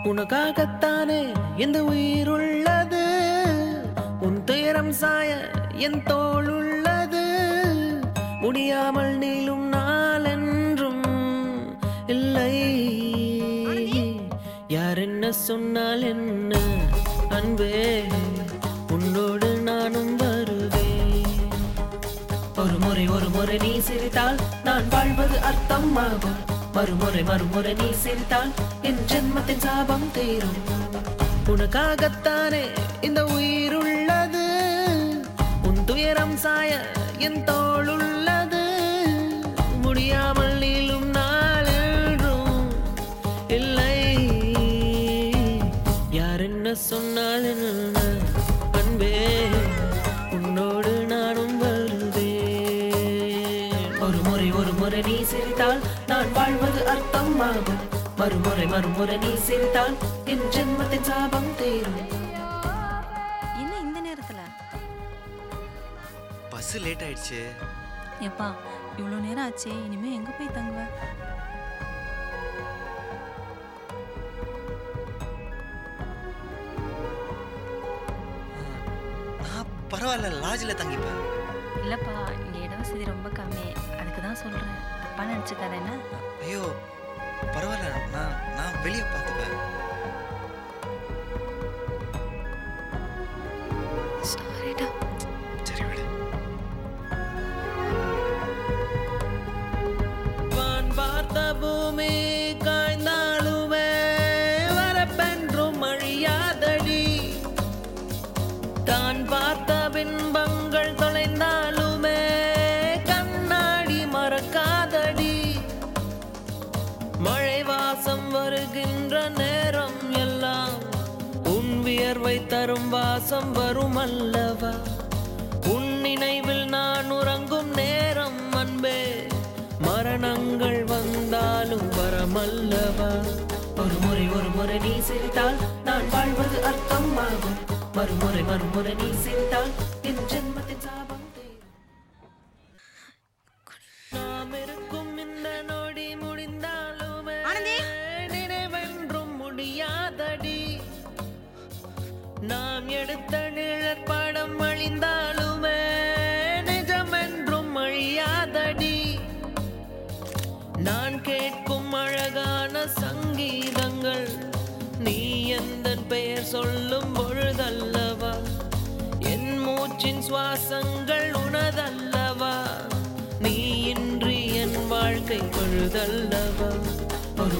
உனக்காகத்தானே இந்த உயிர் உள்ளது, உன் துயரம் சாய என் தோள் உள்ளது. முடியாமல் நீளும் நாள் என்றும் இல்லை. யார் என்ன சொன்னால் என்ன அன்பே, உன்னோடு நானும் வருவேன். ஒரு முறை நீ சிரித்தால் நான் வாழ்வது அர்த்தமாகும். மறுமுறை நீ சிரித்தால் என் ஜென்மத்தின் சாபம் தீரும். உனக்காகத்தானே இந்த உயிர் உள்ளது, உன் துயரம் சாய என் தோள் உள்ளது. முடியாமல் நீளும் நாள் என்றும் இல்லை. யார் என்ன சொன்னால் என்ன அன்பே, உன்னோடு நானும் வருவேன். ஒரு முறை நீ சிரித்தால் நான் வாழ்வது அர்த்தமாகும். மறுமுறை நீ சிரித்தால் என் ஜென்மத்தின் சாபம் தீரும். என்ன இந்த நேரத்துல? பஸ் லேட் ஆயிடுச்சு. எப்பா இவ்வளோ நேரம் ஆச்சே, இனிமே எங்க போய் தங்குவ? பரவாயில்ல, லாட்ஜில் தங்கிப்பேன். இல்லப்பா, இங்க இட வசதி ரொம்ப கம்மி, அதுக்கு தான் சொல்றேன். தப்பா நினைச்சுக்காத என்ன? ஐயோ பரவாயில்ல, நான் வெளியே பார்த்துப்பேன். சாரிடா. சரி விடு. வான் பார்த்த பூமி காய்ந்தாலுமே வரப்பென்றும் அழியாதடி. தான் பார்த்த பின்பங்கள் தொலைந்தாலுமே கண்ணாடி மறக்காதடி. மழை வாசம் வருகின்ற நேரம் எல்லாம் உன் வியர்வை தரும் வாசம் வரும் அல்லவா. உன் நினைவில் நான் உறங்கும் நேரம் அன்பே, மரணங்கள் வந்தாலும் வரமல்லவா. ஒரு முறை நீ சிரித்தால் நான் வாழ்வது அர்த்தமாகும். மறுமுறை நீ சிரித்தால் என் ஜென்மத்தின் சாபம் தீரும். நாம் இருக்கும் இந்த நொடி முடிந்தாலுமே நினைவென்றும் முடியாதடி. நாம் எடுத்த நிழற்படம் அழிந்தாலுமே நிஜமென்றும் அழியாதடி. நான் கேட்கும் அழகான சங்கீதங்கள் நீ எந்த பெயர் சொல்லும் பொழுதல்லவா. என் மூச்சின் சுவாசங்கள் உனதல்லவா. நீ இன்றி என் வாழ்க்கை பொழுதல்லவா. ஒரு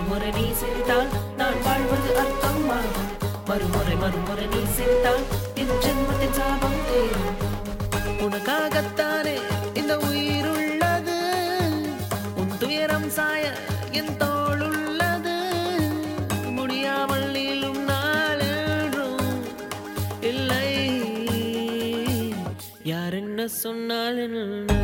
முறை நீ சிரித்தால் நான் வாழ்வது அர்த்தமாகும். மறுமுறை நீ சிரித்தால் என் ஜென்மத்தின் சாபம் தீரும். உனக்காகத்தானே இந்த உயிர் உள்ளது, உன் துயரம் சாய என் தோள் உள்ளது. முடியாமல் நீளும் நாள் என்றும் இல்லை. யார் என்ன சொன்னால் என்ன